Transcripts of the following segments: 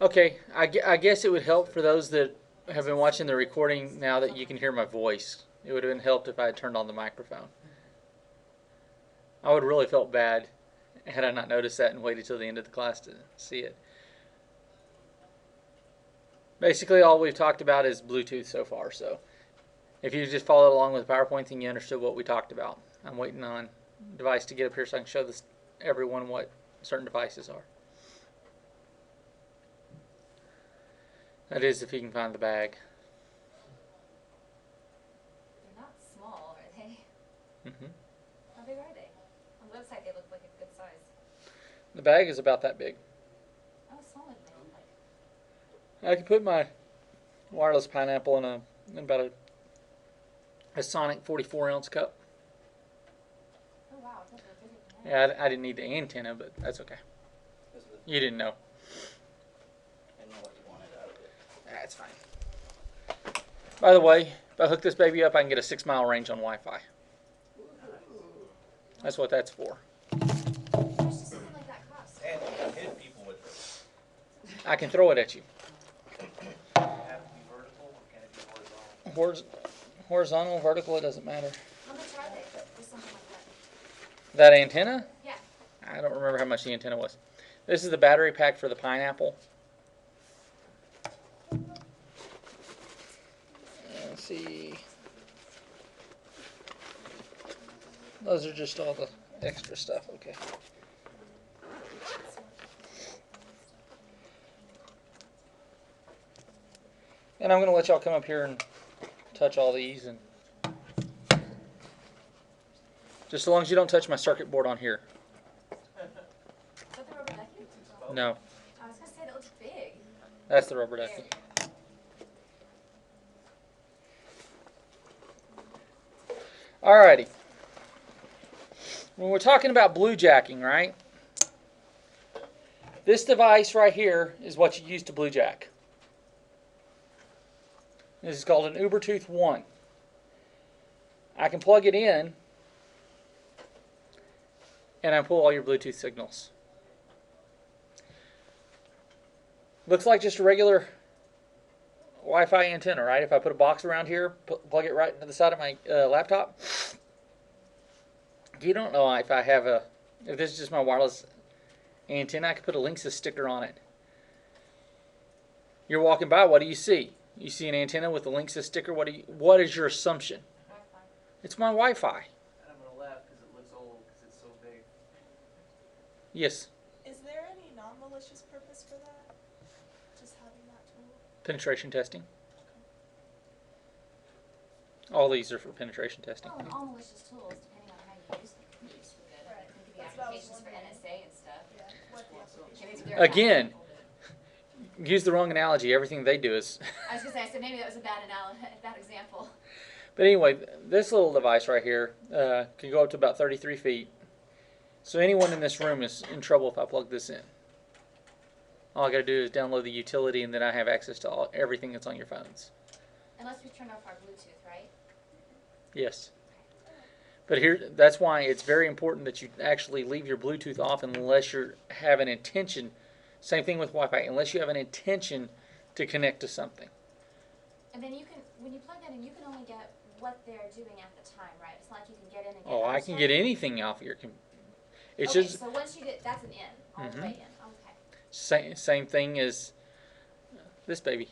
Okay, I guess it would help for those that have been watching the recording now that you can hear my voice. It would have been helped if I had turned on the microphone. I would have really felt bad had I not noticed that and waited till the end of the class to see it. Basically, all we've talked about is Bluetooth so far, so if you just followed along with the PowerPoint, then you understood what we talked about. I'm waiting on device to get up here so I can show this everyone what certain devices are. That is, if he can find the bag. They're not small, are they? Mm-hmm. How big are they? On the website, they look like a good size. The bag is about that big. How small do they look like? I can put my wireless pineapple in about a Sonic 44-ounce cup. Oh wow, those are bigger than that. Yeah, I didn't need the antenna, but that's okay. You didn't know. I know what you wanted out of it. That's fine. By the way, if I hook this baby up, I can get a 6-mile range on Wi-Fi. That's what that's for. How much does something like that cost? And you can hit people with it. I can throw it at you. Does it have to be vertical or can it be horizontal? Horizontal, vertical, it doesn't matter. How much are they for something like that? That antenna? Yeah. I don't remember how much the antenna was. This is the battery pack for the pineapple. Let's see. Those are just all the extra stuff, okay. And I'm going to let y'all come up here and touch all these, and just as long as you don't touch my circuit board on here. Is that the rubber ducky? No, I was gonna say that looks big. that's the rubber ducky. Alrighty. When we're talking about blue jacking, right? This device right here is what you use to blue jack. This is called an Ubertooth 1. I can plug it in and I pull all your Bluetooth signals. Looks like just a regular Wi-Fi antenna, right? If I put a box around here, plug it right into the side of my laptop. You don't know if if this is just my wireless antenna, I could put a Linksys sticker on it. You're walking by, what do you see? You see an antenna with a Linksys sticker. What is your assumption? Wi-Fi. It's my Wi-Fi. And I'm going to laugh because it looks old because it's so big. Yes. Is there any non-malicious purpose for that? Just having that tool? Penetration testing. All these are for penetration testing. Well, and all malicious tools, depending on how you use them, can be used for good. Right. There could be That's what I was applications for wondering. NSA and stuff. Yeah. What the application? Maybe they're Again, hackable. use the wrong analogy. Everything they do is. I was gonna say, I said maybe that was a bad bad example. But anyway, this little device right here can go up to about 33 feet. So anyone in this room is in trouble if I plug this in. All I got to do is download the utility, and then I have access to everything that's on your phones. Unless we turn off our Bluetooth, right? Yes. But that's why it's very important that you actually leave your Bluetooth off unless you have an intention. Same thing with Wi-Fi. Unless you have an intention to connect to something. And then you can, when you plug that in, you can only get what they're doing at the time, right? It's not like you can get in and get Oh, I can get anything off your computer. It's okay, just so once you get, that's an in, all the way in. Okay. same thing as this baby.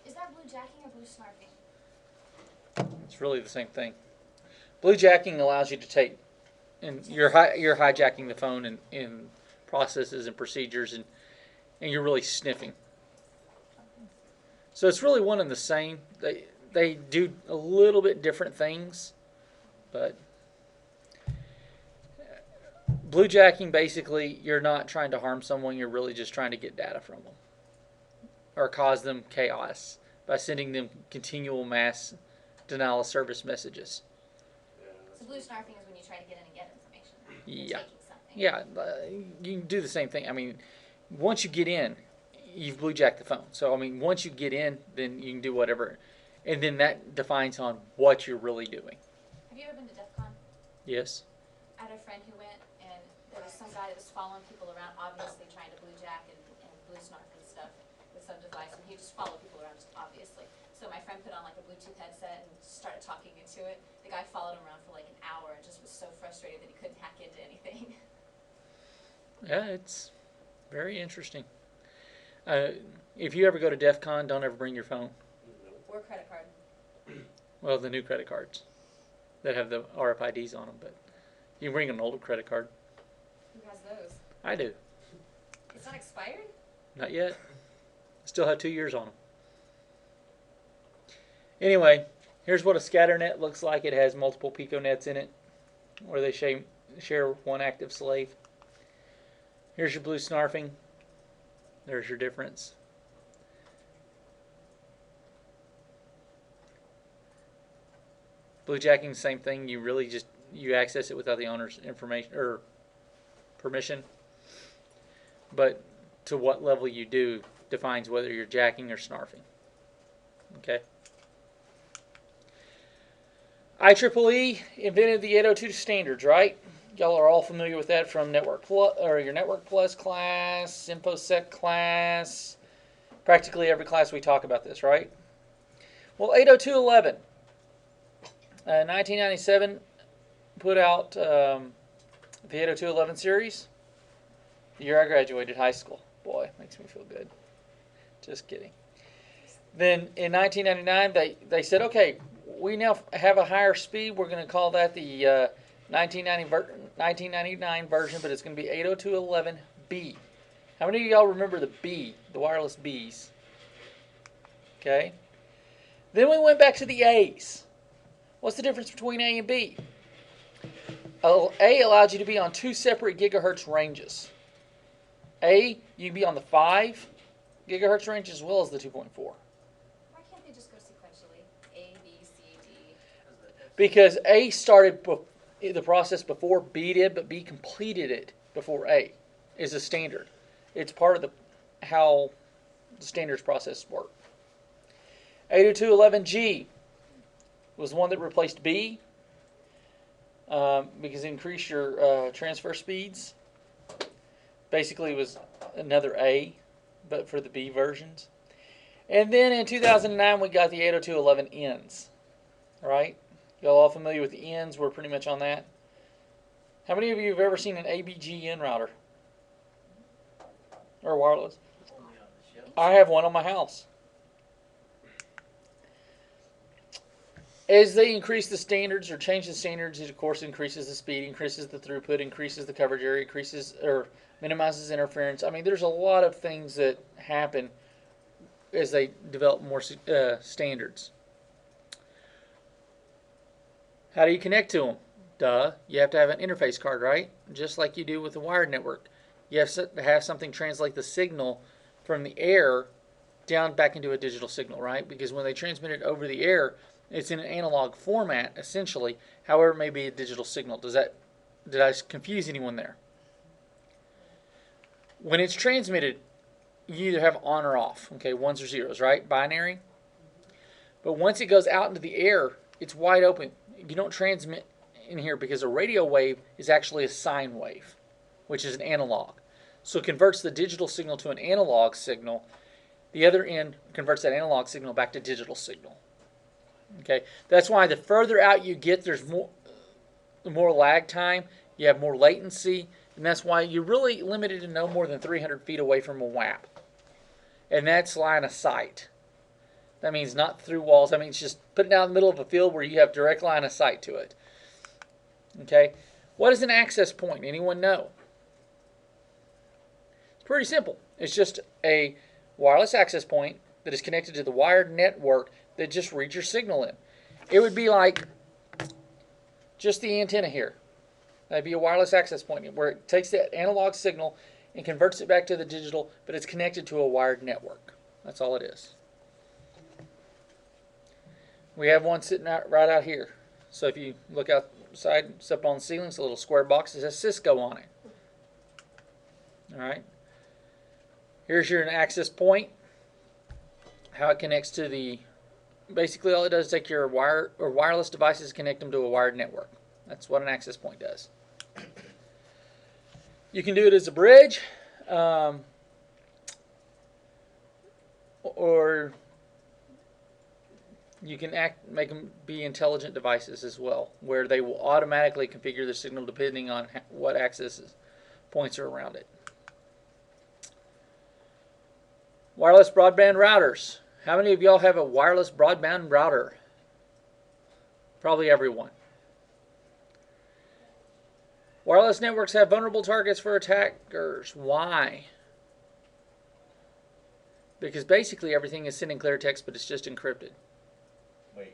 Is that blue jacking or blue snarking? It's really the same thing. Blue jacking allows you to take, and you're hijacking the phone in processes and procedures, and you're really sniffing. So it's really one and the same. They do a little bit different things, but blue jacking, basically, you're not trying to harm someone. You're really just trying to get data from them or cause them chaos by sending them continual mass denial of service messages. So blue snarking is when you try to get in and get information. You're Yeah. taking something. Yeah, you can do the same thing. I mean, once you get in, you've blue jacked the phone. So, I mean, once you get in, then you can do whatever. And then that defines on what you're really doing. Have you ever been to DEF CON? Yes? I had a friend who went, and there was some guy that was following people around, obviously trying to blue jack and blue snarf and stuff with some device, and he just followed people around, just obviously. So my friend put on like a Bluetooth headset and started talking into it. The guy followed him around for like an hour and just was so frustrated that he couldn't hack into anything. Yeah, it's very interesting. If you ever go to DEF CON, don't ever bring your phone. Or credit card. Well, the new credit cards that have the RFIDs on them, but you can bring an older credit card. Who has those? I do. It's not expired? Not yet. Still have 2 years on them. Anyway, here's what a scatter net looks like. It has multiple Pico nets in it, where they share one active slave. Here's your blue snarfing. There's your difference. Bluejacking, same thing. You really just access it without the owner's information or permission. But to what level you do defines whether you're jacking or snarfing. Okay. IEEE invented the 802 standards, right? Y'all are all familiar with that from Network Plus, or your Network Plus class, InfoSec class, practically every class we talk about this, right? Well, 802.11, 1997 put out the 802.11 series. The year I graduated high school. Boy, makes me feel good. Just kidding. Then in 1999, they said, okay, we now have a higher speed. We're going to call that the 1999 version, but it's going to be 802.11b. How many of y'all remember the B, the wireless Bs? Okay. Then we went back to the A's. What's the difference between A and B? A allowed you to be on 2 separate gigahertz ranges. A, you can be on the 5 gigahertz range as well as the 2.4. Why can't they just go sequentially? A, B, C, D. Because A started the process before B did, but B completed it before A. Is a standard. It's part of how the standards process work. 802.11g was the one that replaced B because it increased your transfer speeds. Basically, it was another A, but for the B versions. And then in 2009, we got the 802.11n's. Right? Y'all all familiar with the N's? We're pretty much on that. How many of you have ever seen an ABGN router? Or wireless? Only on the shelf. I have one on my house. As they increase the standards or change the standards, it of course increases the speed, increases the throughput, increases the coverage area, increases or minimizes interference. I mean, there's a lot of things that happen as they develop more standards. How do you connect to them? Duh, you have to have an interface card, right? Just like you do with a wired network. You have to have something translate the signal from the air down back into a digital signal, right? Because when they transmit it over the air, it's in an analog format, essentially. However, it may be a digital signal. Did I confuse anyone there? When it's transmitted, you either have on or off, okay, ones or zeros, right? Binary. But once it goes out into the air, it's wide open. You don't transmit in here because a radio wave is actually a sine wave, which is an analog. So it converts the digital signal to an analog signal. The other end converts that analog signal back to digital signal. Okay, that's why the further out you get, there's more lag time. You have more latency, and that's why you're really limited to no more than 300 feet away from a WAP. And that's line of sight. That means not through walls. That means just put it out in the middle of a field where you have direct line of sight to it. Okay, what is an access point? Anyone know? It's pretty simple. It's just a wireless access point that is connected to the wired network that just reads your signal in. It would be like just the antenna here. That'd be a wireless access point where it takes that analog signal and converts it back to the digital, but it's connected to a wired network. That's all it is. We have one sitting right out here. So if you look outside, it's up on the ceiling, it's a little square box. It says Cisco on it. All right. Here's your access point. How it connects to the, basically all it does is take your wire or wireless devices, connect them to a wired network. That's what an access point does. You can do it as a bridge. or you can make them be intelligent devices as well, where they will automatically configure the signal depending on what access points are around it. Wireless broadband routers. How many of y'all have a wireless broadband router? Probably everyone. Wireless networks have vulnerable targets for attackers. Why? Because basically everything is sending clear text, but it's just encrypted. Wait,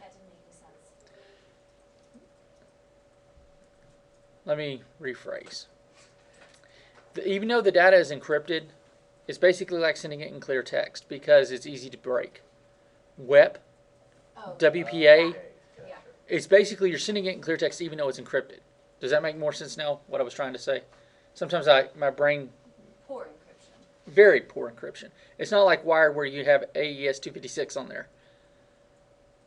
That didn't make any sense. Let me rephrase. Even though the data is encrypted, it's basically like sending it in clear text because it's easy to break. WEP, Oh, WPA, okay, Yeah. it's basically you're sending it in clear text even though it's encrypted. Does that make more sense now, what I was trying to say? Sometimes my brain, poor encryption. very poor encryption. It's not like wired where you have AES 256 on there.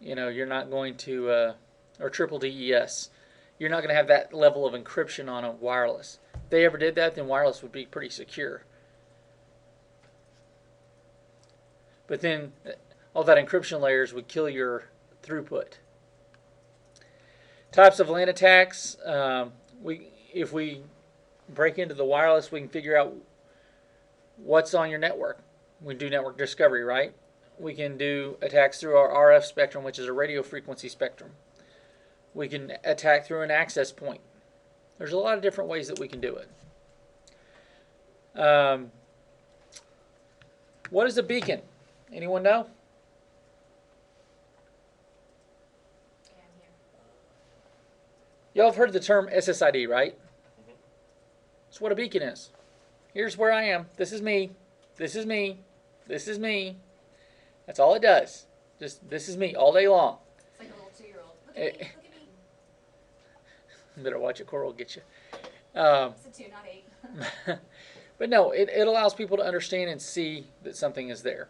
You know, you're not going to, or triple DES. You're not going to have that level of encryption on a wireless. If they ever did that, then wireless would be pretty secure. But then all that encryption layers would kill your throughput. Types of LAN attacks. If we break into the wireless, we can figure out what's on your network. We can do network discovery, right? We can do attacks through our RF spectrum, which is a radio frequency spectrum. We can attack through an access point. There's a lot of different ways that we can do it. What is a beacon? Anyone know? Yeah, I'm here. Y'all have heard the term SSID, right? That's what a beacon is. Here's where I am. This is me. This is me. This is me. That's all it does. Just this is me all day long. It's like a little 2-year-old. Look at me, look at me. Better watch it, Coral will get you. It's a 2, not 8. But no, it allows people to understand and see that something is there.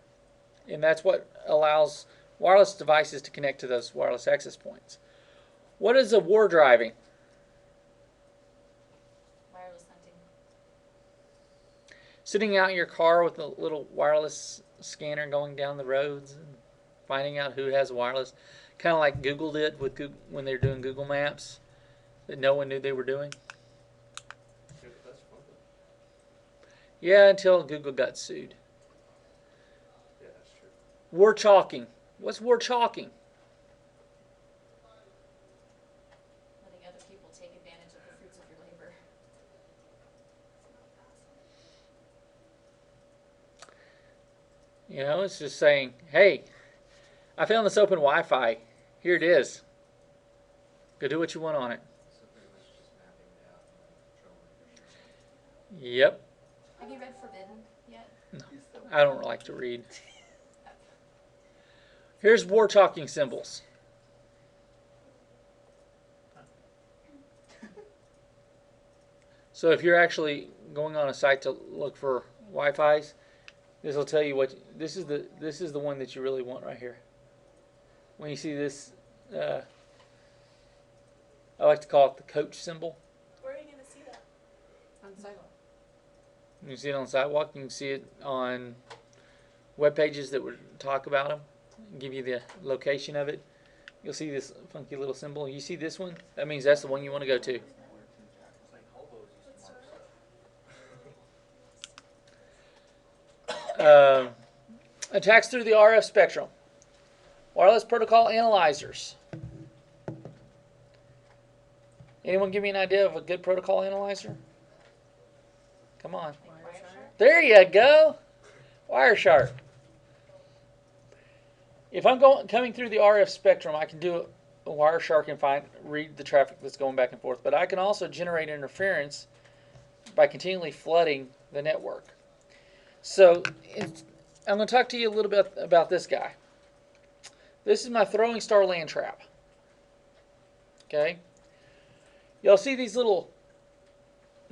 And that's what allows wireless devices to connect to those wireless access points. What is a war driving? Wireless hunting. Sitting out in your car with a little wireless scanner going down the roads and finding out who has wireless. Kind of like Google did with Google, when they were doing Google Maps that no one knew they were doing. yeah, but that's fun. Yeah, until Google got sued. Yeah, that's true. War chalking. What's war chalking? Letting other people take advantage of the fruits of your labor. You know, it's just saying, hey, I found this open Wi-Fi. Here it is. Go do what you want on it. So pretty much just mapping it out and controlling it. Yep. Have you read Forbidden yet? I don't like to read. Here's war chalking symbols. So if you're actually going on a site to look for Wi-Fi's, this will tell you what this is the one that you really want right here. When you see this, I like to call it the coach symbol. Where are you gonna see that? On the sidewalk. You can see it on the sidewalk. You can see it on web pages that would talk about them, give you the location of it. You'll see this funky little symbol. You see this one? That means that's the one you want to go to. It's like hobos use smart stuff. Attacks through the RF spectrum. Wireless protocol analyzers. Anyone give me an idea of a good protocol analyzer? Come on. Like Wireshark? There you go. Wireshark. If I'm coming through the RF spectrum, I can do a Wireshark and read the traffic that's going back and forth. But I can also generate interference by continually flooding the network. So I'm going to talk to you a little bit about this guy. This is my throwing star land trap. Okay. Y'all see these little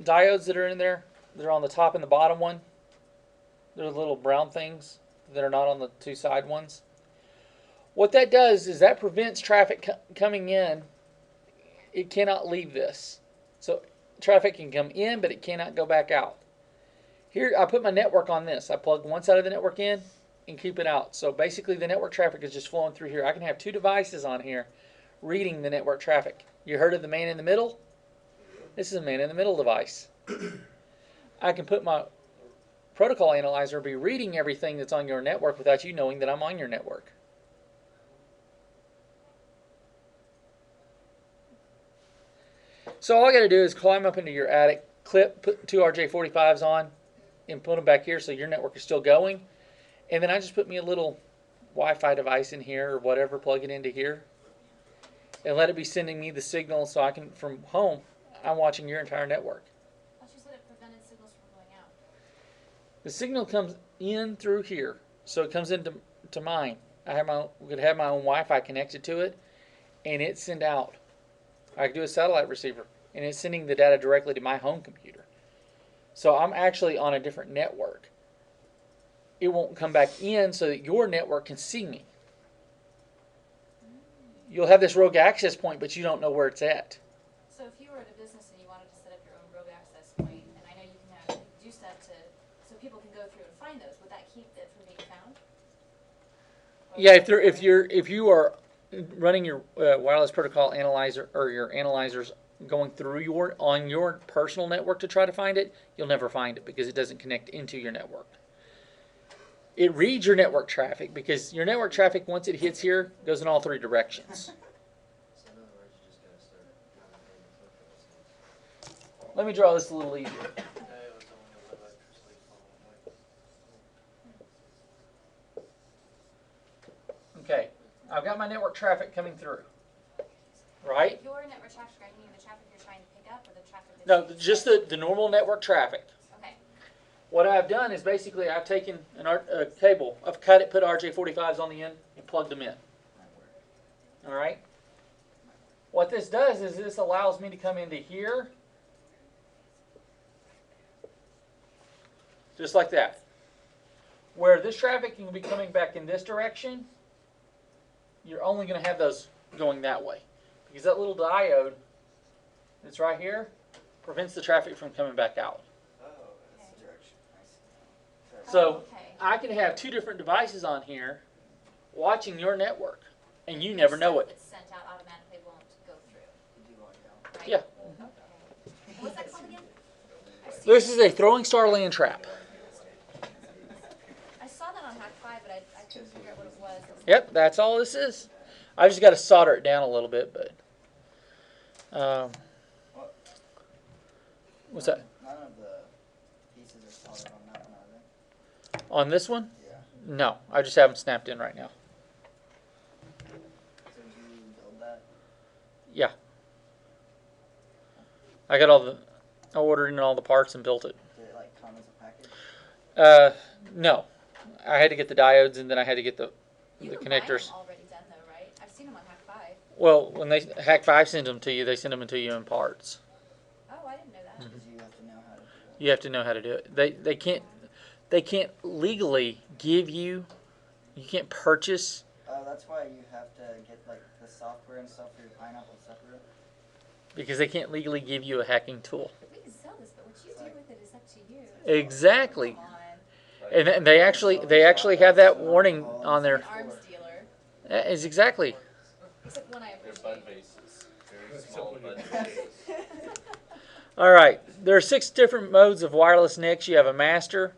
diodes that are in there? They're on the top and the bottom one. They're little brown things that are not on the two side ones. What that does is that prevents traffic coming in. It cannot leave this. So traffic can come in, but it cannot go back out. Here, I put my network on this. I plug one side of the network in and keep it out. So basically the network traffic is just flowing through here. I can have two devices on here reading the network traffic. You heard of the man in the middle? This is a man in the middle device. I can put my protocol analyzer be reading everything that's on your network without you knowing that I'm on your network. So all I got to do is climb up into your attic, put two RJ45s on, and put them back here so your network is still going. And then I just put me a little Wi-Fi device in here or whatever, plug it into here, and let it be sending me the signal so I can, from home, I'm watching your entire network. I thought you said it prevented signals from going out. The signal comes in through here, so it comes into mine. Could have my own Wi-Fi connected to it, and it send out. I could do a satellite receiver, and it's sending the data directly to my home computer. So I'm actually on a different network. It won't come back in so that your network can see me. You'll have this rogue access point, but you don't know where it's at. So if you were at a business and you wanted to set up your own rogue access point, and I know you can do stuff so people can go through and find those, would that keep it from being found? Or Yeah, would if you are running your wireless protocol analyzer or your analyzers going through on your personal network to try to find it, you'll never find it because it doesn't connect into your network. It reads your network traffic because your network traffic, once it hits here, goes in all three directions. So in other words, you just gotta start having payment for Let me draw this a little easier. Today was only electricity flowing. Okay, I've got my network traffic coming through, right? Your network traffic, I mean the traffic you're trying to pick up, or the traffic that No, you just the normal network traffic. Okay. What I've done is basically I've taken a cable, I've cut it, put RJ45s on the end, and plugged them in. All right. What this does is this allows me to come into here, just like that. Where this traffic can be coming back in this direction, you're only going to have those going that way, because that little diode that's right here prevents the traffic from coming back out. Oh, that's the direction. I see. So okay. I can have two different devices on here watching your network, and you never know Stuff it. that's sent out automatically won't go through, You do log out. right? Yeah. Okay. What's that called again? I've seen This it. is a throwing star land trap. I saw that on Hack 5, but I couldn't figure out what it was. Yep, that's all this is. I just got to solder it down a little bit, but what's that? None of the pieces are soldered on that one, are they? On this one? Yeah. No, I just have them snapped in right now. So did you build that? Yeah, I got I ordered in all the parts and built it. Did it like come as a package? No, I had to get the diodes and then I had to get the You the can buy connectors. them already done though, right? I've seen them on Hack 5. Well, when Hack 5 sends them to you, they send them to you in parts. Oh, I didn't know that. Because you have to know how to do it. You have to know how to do it. They can't legally give you. You can't purchase. Oh, that's why you have to get like the software and stuff for your Pineapple separate. Because they can't legally give you a hacking tool. We can sell this, but what you do with it is up to you. Exactly. Come on. And they actually have that warning on An there. arms dealer. That is exactly. Except one I They're appreciate. bud vases, very small bud vases. All right. There are 6 different modes of wireless NICs. You have a master,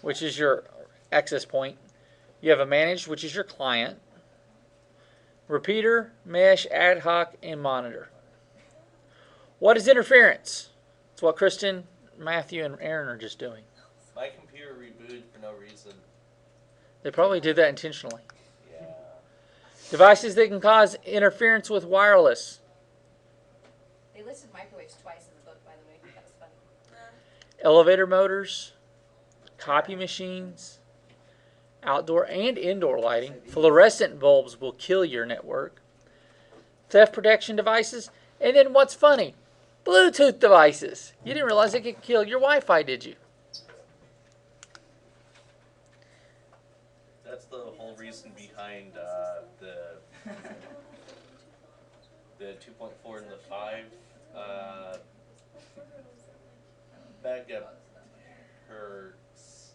which is your access point. You have a managed, which is your client. Repeater, mesh, ad hoc, and monitor. What is interference? It's what Kristen, Matthew, and Aaron are just doing. My computer rebooted for no reason. They probably did that intentionally. Yeah. Devices that can cause interference with wireless. They listed microwaves twice in the book, by the way. That was funny. Elevator motors, copy machines, outdoor and indoor lighting. Fluorescent bulbs will kill your network. Theft protection devices. And then what's funny? Bluetooth devices. You didn't realize it could kill your Wi-Fi, did you? That's the whole reason behind the 2.4 and the 5 backup hertz.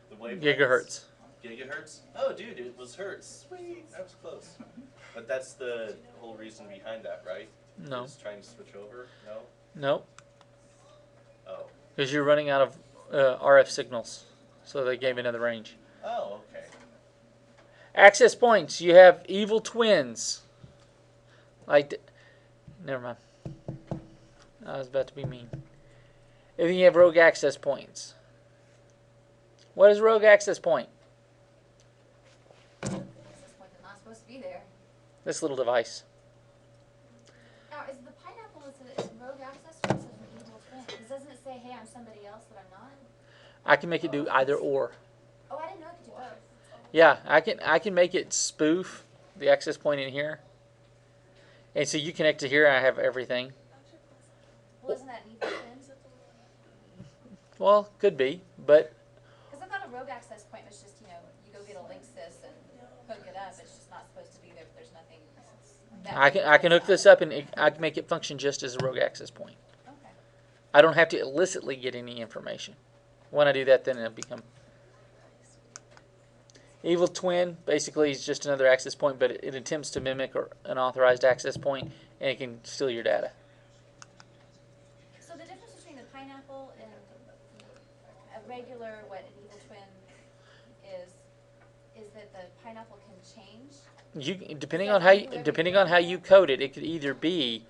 The wavelengths. Gigahertz. Gigahertz? Oh, dude, it was hertz. Sweet, that was close. But that's the whole reason behind that, right? No. Just trying to switch over? No? Nope. Oh. Because you're running out of RF signals. So they gave another range. Oh, okay. Access points. You have evil twins. Never mind. I was about to be mean. And then you have rogue access points. What is rogue access point? Access point is not supposed to be there. This little device. Now, is the pineapple is rogue access or is it an evil twin? Because doesn't it say, hey, I'm somebody else that I'm not? I can make it do either or. Oh, I didn't know it could do both. Yeah, I can make it spoof the access point in here. And so you connect to here and I have everything. Well, isn't that an evil twin? Well, could be, but Because I thought a rogue access point was just, you go get a Linksys and hook it up. It's just not supposed to be there. There's nothing. I can hook this up and I can make it function just as a rogue access point. Okay. I don't have to illicitly get any information. When I do that, then it'll become evil twin. Basically, is just another access point, but it attempts to mimic an authorized access point, and it can steal your data. So the difference between the pineapple and a regular, an evil twin is that the pineapple can change. You depending on how you code it, it could either be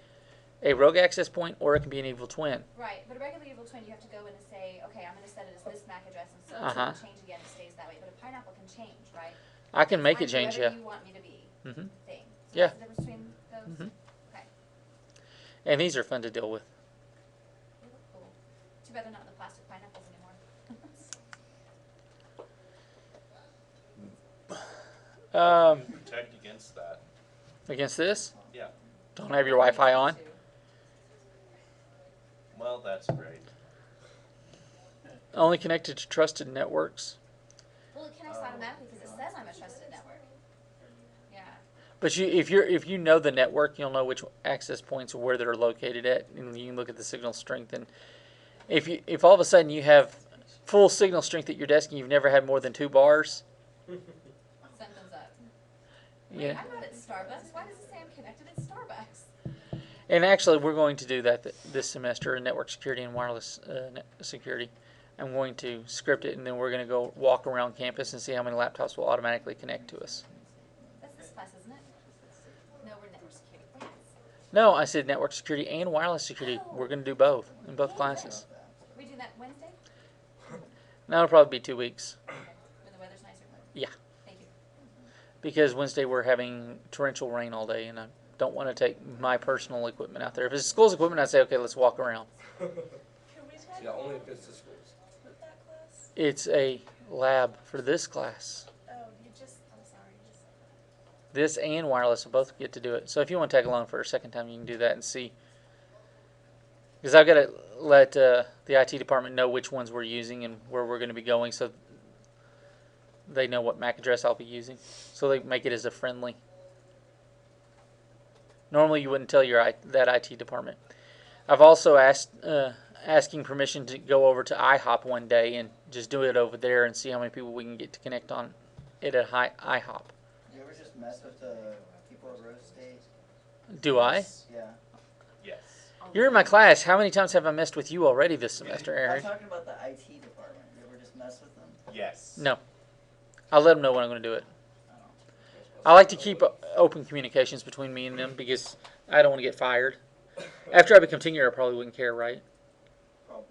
a rogue access point or it can be an evil twin. Right, but a regular evil twin, you have to go in and say, okay, I'm going to set it as this MAC address, and so Uh-huh. it will change again, it stays that way. But a pineapple can change, right? I can make it I'm change, whoever yeah. you want me to be. Mhm. Thing. So Yeah. that's the difference between those. Mhm. Okay. And these are fun to deal with. They look cool. Too bad they're not in the plastic pineapples anymore. Protect against that. Against this, Yeah. don't have your Wi-Fi on. Well, that's great. Only connected to trusted networks. Well, it connects automatically because it says I'm a trusted network. Yeah. But if you know the network, you'll know which access points or where they're located at, and you can look at the signal strength. And if all of a sudden you have full signal strength at your desk and you've never had more than 2 bars, Something's up. Wait, yeah. I'm not at Starbucks. Why does it say I'm connected at Starbucks? And actually, we're going to do that this semester in network security and wireless security. I'm going to script it, and then we're going to go walk around campus and see how many laptops will automatically connect to us. That's this class, isn't it? No, we're network security class. No, I said network security and wireless security. We're going to do both in both classes. We do that Wednesday? Now it'll probably be 2 weeks. Okay. When the weather's nicer? Yeah. Thank you. Because Wednesday we're having torrential rain all day, and I don't want to take my personal equipment out there. If it's school's equipment, I'd say, okay, let's walk around. Can we tag Yeah, only along if it's the schools. with that class? It's a lab for this class. Oh, I'm sorry, you just. This and wireless will both get to do it. So if you want to tag along for a second time, you can do that and see. Because I've got to let the IT department know which ones we're using and where we're going to be going, so they know what MAC address I'll be using. So they make it as a friendly. Normally you wouldn't tell that IT department. I've also asking permission to go over to IHOP one day and just do it over there and see how many people we can get to connect on it at IHOP. You ever just mess with the people at Rose State? Do I? Yeah. Yes. You're in my class. How many times have I messed with you already this semester, I'm Aaron? talking about the IT department. You ever just mess with them? Yes. No. I'll let them know when I'm going to do it. Oh. I like to keep open communications between me and them because I don't want to get fired. After I become tenure, I probably wouldn't care, right? Problem.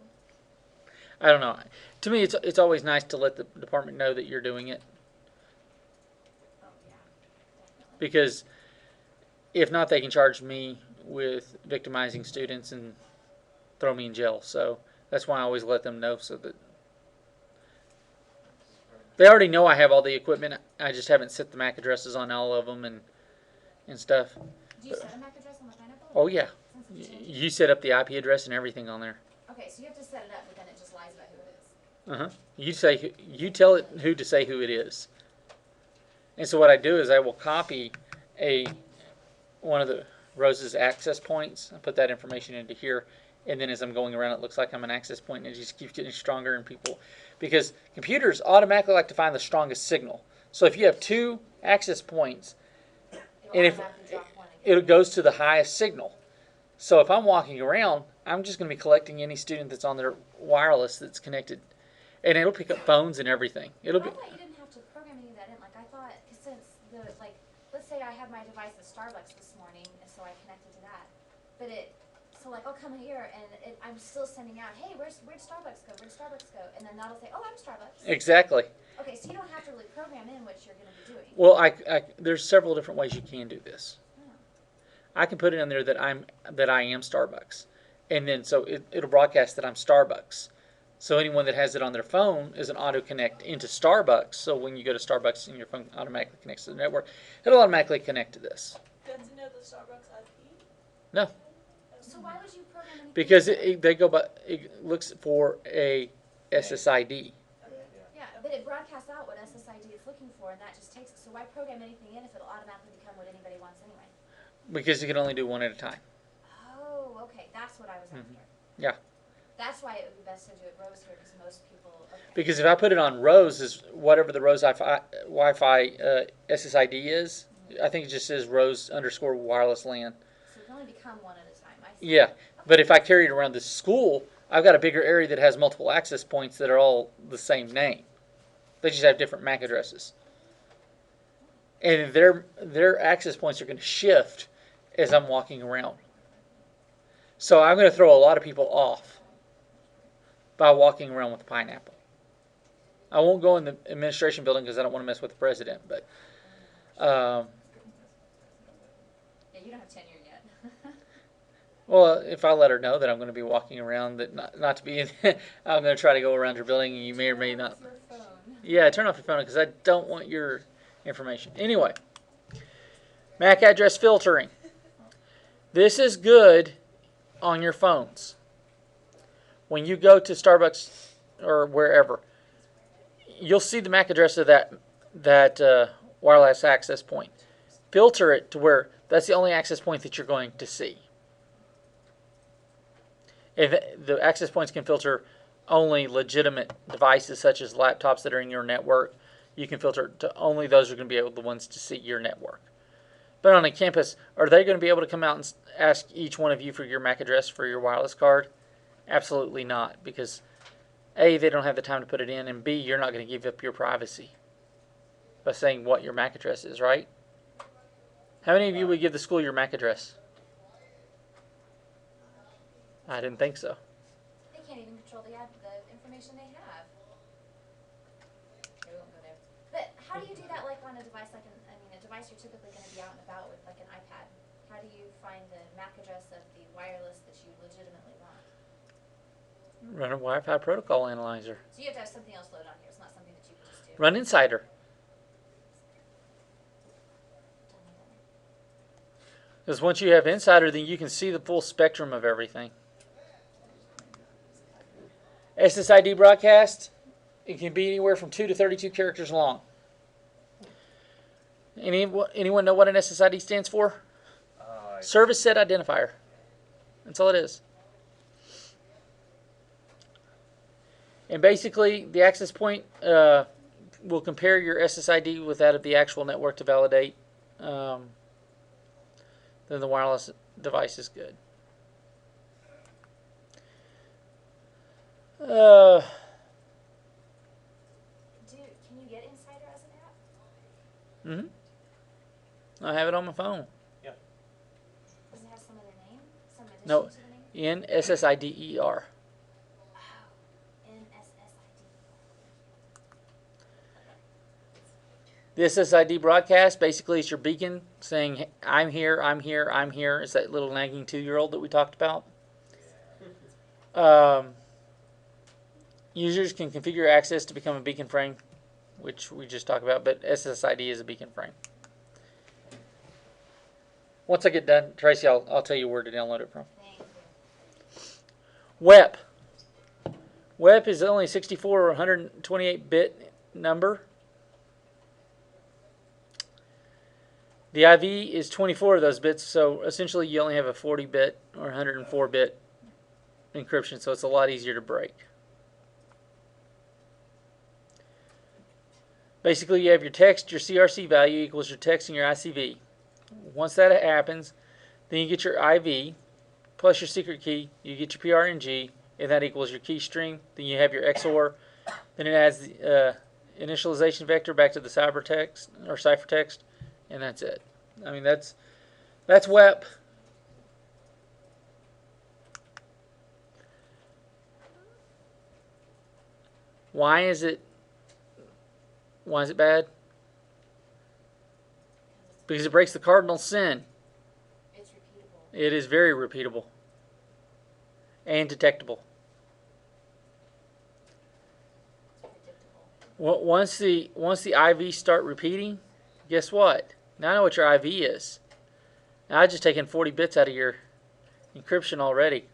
I don't know. To me, it's always nice to let the department know that you're doing it, Oh, yeah. because if not, they can charge me with victimizing students and throw me in jail. So that's why I always let them know, so that they already know I have all the equipment. I just haven't set the MAC addresses on all of them and stuff. Do you set a MAC address on the pineapple? Oh yeah, Since it's changed? you set up the IP address and everything on there. Okay, so you have to set it up, but then it just lies about who it is. You tell it who to say who it is. And so what I do is I will copy one of the Rose's access points and put that information into here, and then as I'm going around, it looks like I'm an access point, and it just keeps getting stronger. And people, because computers automatically like to find the strongest signal. So if you have 2 access points, and if it goes to the highest signal. So if I'm walking around, I'm just going to be collecting any student that's on their wireless that's connected, and it'll pick up phones and everything. It'll I be. thought you didn't have to program any of that in. Like, I thought, cause since let's say I had my device at Starbucks this morning, and so I connected to that. But so like, I'll come here, and I'm still sending out, hey, where'd Starbucks go? Where'd Starbucks go? And then that'll say, oh, I'm Starbucks. Exactly. Okay, so you don't have to really program in what you're gonna be doing. Well, there's several different ways you can do this. I can put it in there that I am Starbucks, and then so it'll broadcast that I'm Starbucks. So anyone that has it on their phone is an auto connect into Starbucks. So when you go to Starbucks and your phone automatically connects to the network, it'll automatically connect to this. Good to know the Starbucks IP. No, So why would you program anything? because it looks for a SSID. Yeah, but it broadcasts out what SSID is looking for, and that just takes it. So why program anything in if it'll automatically become what anybody wants anyway? Because you can only do one at a time. Oh, okay, that's what I was after. Yeah. That's why it would be best to do it Rose here, because most people. Okay. Because if I put it on Rose, is whatever the Rose Wi-Fi SSID is, I think it just says Rose _ wireless LAN. So it can only become one at a time. I see. Yeah, but if I carry it around the school, I've got a bigger area that has multiple access points that are all the same name. They just have different MAC addresses. And their access points are going to shift as I'm walking around. So I'm going to throw a lot of people off by walking around with a pineapple. I won't go in the administration building because I don't want to mess with the president, but Yeah, you don't have tenure yet. well, if I let her know that I'm going to be walking around, that not to be in, I'm going to try to go around her building, and you may or may not. Your phone. Yeah, turn off your phone because I don't want your information. Anyway, MAC address filtering. This is good on your phones. When you go to Starbucks or wherever, you'll see the MAC address of that wireless access point. Filter it to where that's the only access point that you're going to see. If the access points can filter only legitimate devices such as laptops that are in your network, you can filter to only those are going to be able the ones to see your network. But on a campus, are they going to be able to come out and ask each one of you for your MAC address for your wireless card? Absolutely not, because A, they don't have the time to put it in, and B, you're not going to give up your privacy by saying what your MAC address is, right? How many of you would give the school your MAC address? I didn't think so. They can't even control the information they have. They won't go there. But how do you do that, like on a device, like a device you're typically going to be out and about with, like an iPad? How do you find the MAC address of the wireless that you legitimately want? Run a Wi-Fi protocol analyzer. So you have to have something else loaded on here. It's not something that you can just do. Run Insider. Because once you have Insider, then you can see the full spectrum of everything. SSID broadcast, it can be anywhere from 2 to 32 characters long. Anyone know what an SSID stands for? Service Set Identifier. That's all it is. And basically, the access point will compare your SSID with that of the actual network to validate. Then the wireless device is good. Can you get Insider as an app? I have it on my phone. Does it have some other name? Some addition No, to the name? NSSIDER. Oh, NSSID. The SSID broadcast basically is your beacon saying, "Hey, I'm here, I'm here, I'm here." It's that little nagging 2-year-old that we talked about. Users can configure access to become a beacon frame, which we just talked about, but SSID is a beacon frame. Once I get done, Tracy, I'll tell you where to download it from. Thank you. WEP. WEP is only 64 or 128-bit number. The IV is 24 of those bits, so essentially you only have a 40-bit or 104-bit encryption, so it's a lot easier to break. Basically, you have your text, your CRC value equals your text and your ICV. Once that happens, then you get your IV plus your secret key, you get your PRNG, and that equals your key string. Then you have your XOR. Then it adds the initialization vector back to the ciphertext, and that's it. I mean, that's WEP. Why is it bad? Because it breaks the cardinal sin. It's repeatable. It is very repeatable and detectable. It's predictable. Once the IVs start repeating, guess what? Now I know what your IV is. Now I've just taken 40 bits out of your encryption already.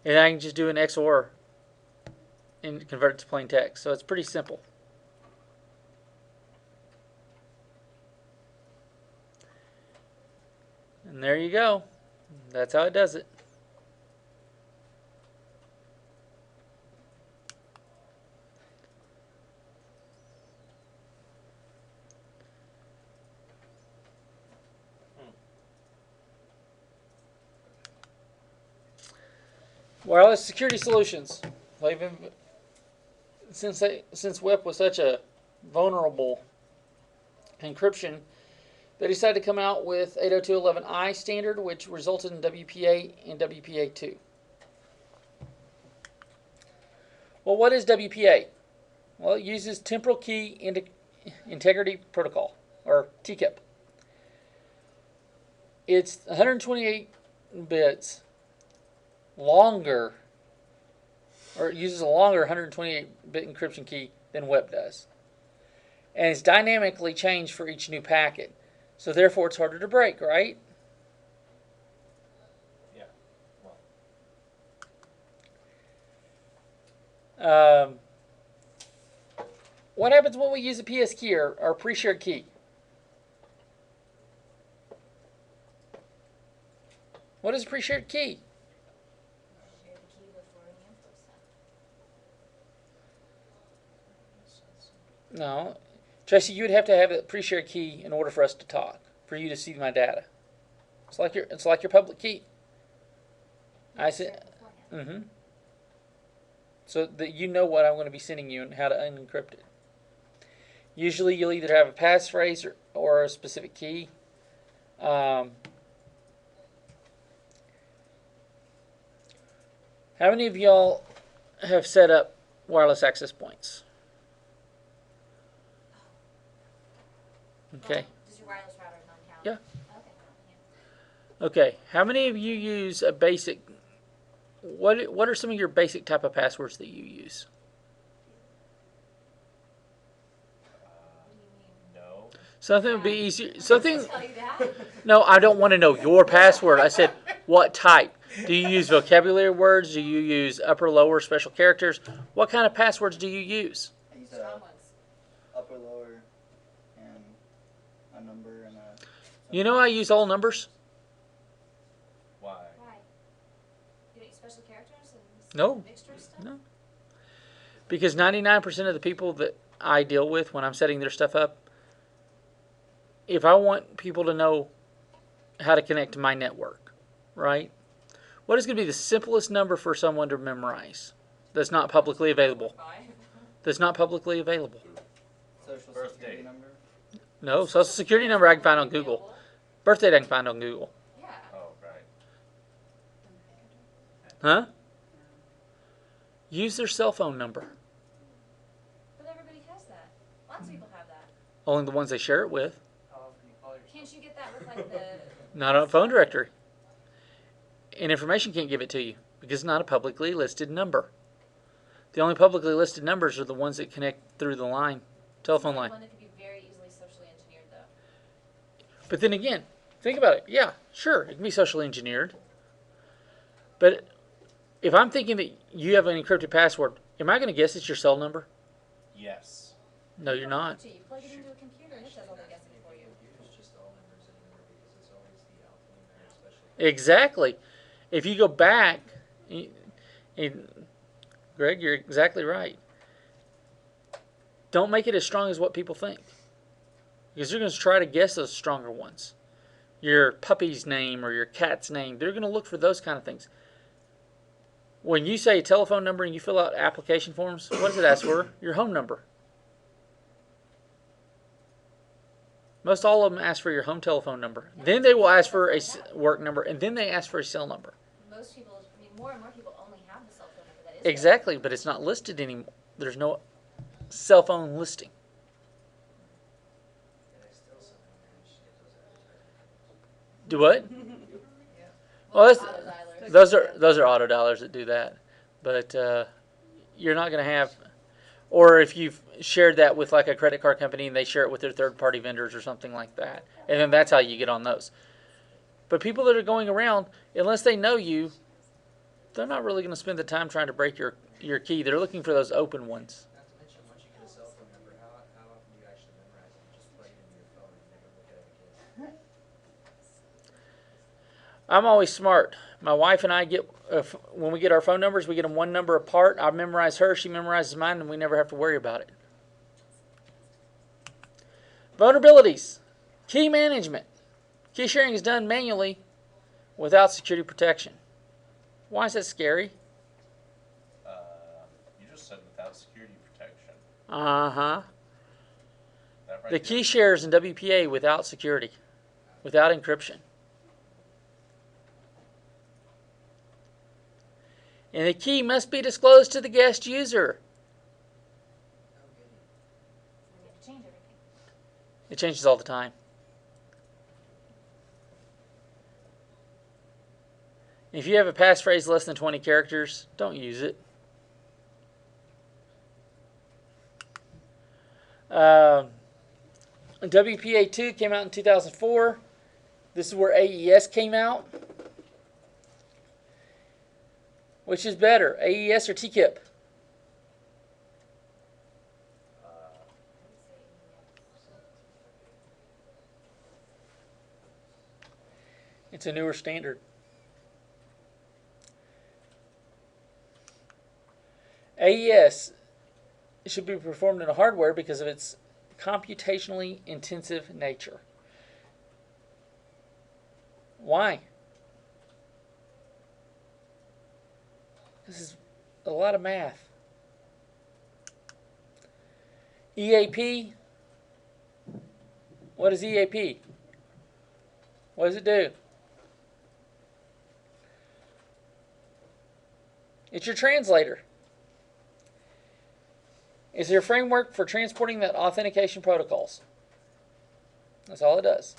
And I can just do an XOR and convert it to plain text. So it's pretty simple. And there you go. That's how it does it. Wireless security solutions. Since WEP was such a vulnerable encryption, they decided to come out with 802.11i standard, which resulted in WPA and WPA2. Well, what is WPA? Well, it uses Temporal Key Integrity Protocol, or TKIP. It's 128 bits longer, or it uses a longer 128-bit encryption key than WEP does. And it's dynamically changed for each new packet. So therefore it's harder to break, right? Yeah. What happens when we use a PS key or pre-shared key? What is a pre-shared key? Share the key before any info set. No. Tracy, you would have to have a pre-shared key in order for us to talk, for you to see my data. It's like your public key. I said, Beforehand. so that you know what I'm going to be sending you and how to unencrypt it. Usually, you'll either have a passphrase or a specific key. How many of y'all have set up wireless access points? Okay. Does your wireless router not count? Yeah. Okay. Yeah. Okay. How many of you use a basic? What are some of your basic type of passwords that you use? What do you mean? No. Something would be easier. Something. I'll tell you that. No, I don't want to know your password. I said what type. Do you use vocabulary words? Do you use upper, lower, special characters? What kind of passwords do you use? I use Strong ones. upper, lower, and a number and a. You know I use all numbers. Why? Why? You don't use special characters and No. mixture stuff? No. Because 99% of the people that I deal with when I'm setting their stuff up, if I want people to know how to connect to my network, right? What is going to be the simplest number for someone to memorize that's not publicly available? Why? That's not publicly available. Social Birthday. security number. No, social security number I can find on Google. Birth date I can find on Google. Yeah. Oh, right. Huh? Use their cell phone number. But everybody has that. Lots of people have that. Only the ones they share it with. How often you call yourself? Can't you get that with like the? Not on a phone directory. And information can't give it to you because it's not a publicly listed number. The only publicly listed numbers are the ones that connect through the line, telephone line. One that could be very easily socially engineered though. But then again, think about it. Yeah, sure, it can be socially engineered. But if I'm thinking that you have an encrypted password, am I going to guess it's your cell number? Yes. No, you're not. You plug it into a computer and it does all the guessing for you. Use just all numbers anymore because it's always the alphanumeric special. Exactly. If you go back Greg, you're exactly right. Don't make it as strong as what people think. Because they're going to try to guess those stronger ones. Your puppy's name or your cat's name. They're going to look for those kind of things. When you say telephone number and you fill out application forms, what does it ask for? Your home number. Most all of them ask for your home telephone number. Then they will ask for a work number, and then they ask for a cell number. Most people, I mean, more and more people only have the cell phone number that is Exactly, but it's not listed anymore. There's no cell phone listing. And I still somehow managed to get those advertisements. Do what? Yeah. Well, that's, Auto-dialers. those are auto dialers that do that, but you're not going to have, or if you've shared that with like a credit card company and they share it with their third party vendors or something like that, and then that's how you get on those. But people that are going around, unless they know you, they're not really going to spend the time trying to break your key. They're looking for those open ones. Not to mention, once you get a cell phone number, how often do you actually memorize it? Just plug it into your phone and never look at it again. I'm always smart. My wife and I get, when we get our phone numbers, we get them one number apart. I memorize her, she memorizes mine, and we never have to worry about it. Vulnerabilities. Key management. Key sharing is done manually without security protection. Why is that scary? You just said without security protection. Uh-huh. That right The there. key shares in WPA without security, without encryption. And the key must be disclosed to the guest user. Oh, goody. We have to change everything. It changes all the time. If you have a passphrase less than 20 characters, don't use it. WPA2 came out in 2004. This is where AES came out. Which is better, AES or TKIP? It's a newer standard. AES should be performed in a hardware because of its computationally intensive nature. Why? This is a lot of math. EAP. What is EAP? What does it do? It's your translator. It's your framework for transporting that authentication protocols. That's all it does.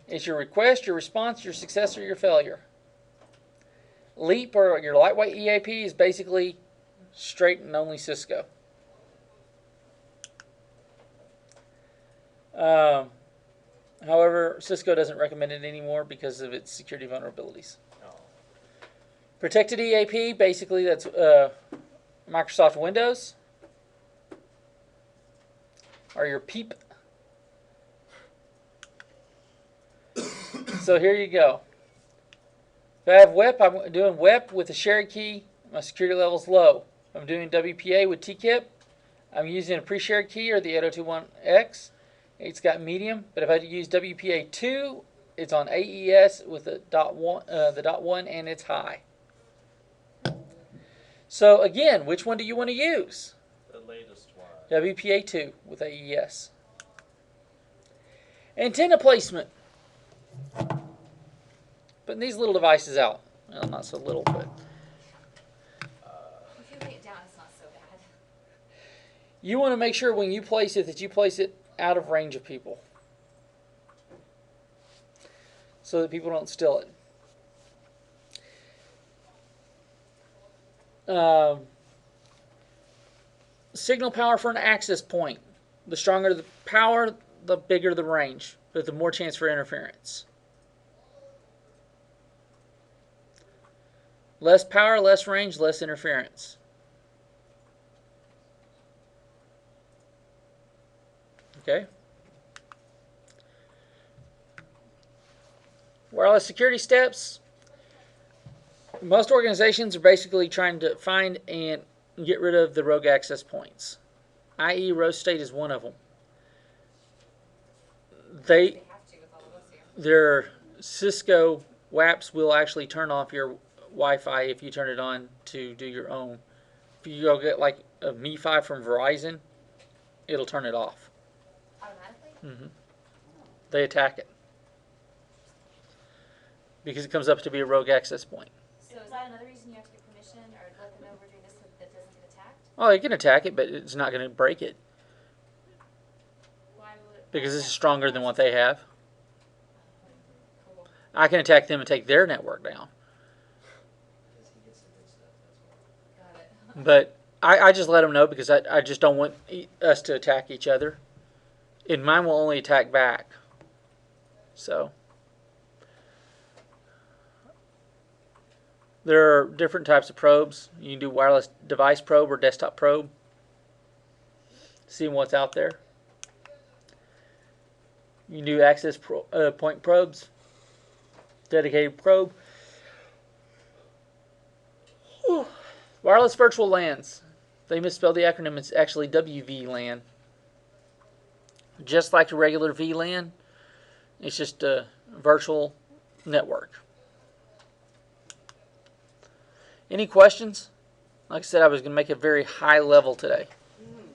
It's your request, your response, your success, or your failure. LEAP, or your lightweight EAP, is basically straight and only Cisco. However, Cisco doesn't recommend it anymore because of its security vulnerabilities. No. Protected EAP, basically that's Microsoft Windows, or your PEEP. So here you go. If I have WEP, I'm doing WEP with a shared key. My security level is low. If I'm doing WPA with TKIP, I'm using a pre-shared key or the 8021X. It's got medium. But if I use WPA2, it's on AES with the .1 and it's high. So again, which one do you want to use? The latest one. WPA2 with AES. Antenna placement. Putting these little devices out. Well, not so little, but If you lay it down, it's not so bad. you want to make sure when you place it that you place it out of range of people, so that people don't steal it. Signal power for an access point. The stronger the power, the bigger the range, but the more chance for interference. Less power, less range, less interference. Okay. Wireless security steps. Most organizations are basically trying to find and get rid of the rogue access points, i.e. Rose State is one of them. They have to with all of us here. Their Cisco WAPs will actually turn off your Wi-Fi if you turn it on to do your own. If you go get like a MiFi from Verizon, it'll turn it off. Automatically? They attack it because it comes up to be a rogue access point. So is that another reason you have to get permission or let them know we're doing this so that it doesn't get attacked? Oh, you can attack it, but it's not going to break it Why would it? because this is stronger than what they have. Cool. I can attack them and take their network down. Because he gets the good stuff, that's why. Got it. But I just let them know because I just don't want us to attack each other. And mine will only attack back. So there are different types of probes. You can do wireless device probe or desktop probe. Seeing what's out there. You can do access point probes. Dedicated probe. Whew. Wireless virtual LANs. They misspelled the acronym. It's actually WVLAN. Just like a regular VLAN, it's just a virtual network. Any questions? Like I said, I was going to make it very high level today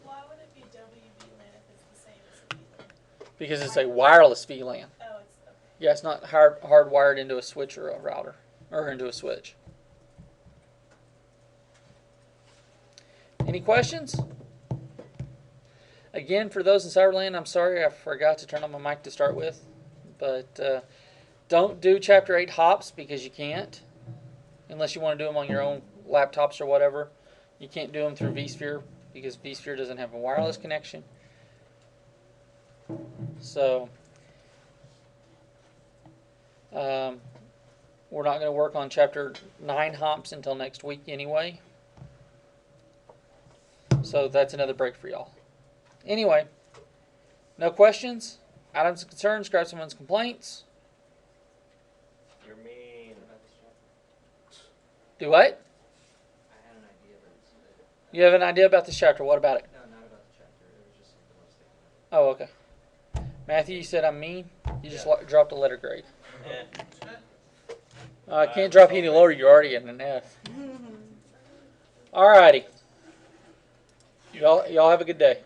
Why would it be WVLAN if it's the same as VLAN? because it's a wireless VLAN. Oh, it's okay. Yeah, it's not hardwired into a switch or a router or into a switch. Any questions? Again, for those in Cyberland, I'm sorry I forgot to turn on my mic to start with. But don't do Chapter 8 hops because you can't. Unless you want to do them on your own laptops or whatever. You can't do them through vSphere because vSphere doesn't have a wireless connection. So, we're not going to work on Chapter 9 hops until next week anyway. So that's another break for y'all. Anyway, no questions? Items of concern? Describe someone's complaints? You're mean. About this chapter? Do what? I had an idea, but it's, You have an idea about this chapter. What about it? no, not about the chapter. It was just something I was thinking of. Oh, okay. Matthew, you said I'm mean? You just Yeah. dropped a letter grade. Eh. I can't drop you any lower. You're already at an F. Alrighty. Y'all have a good day.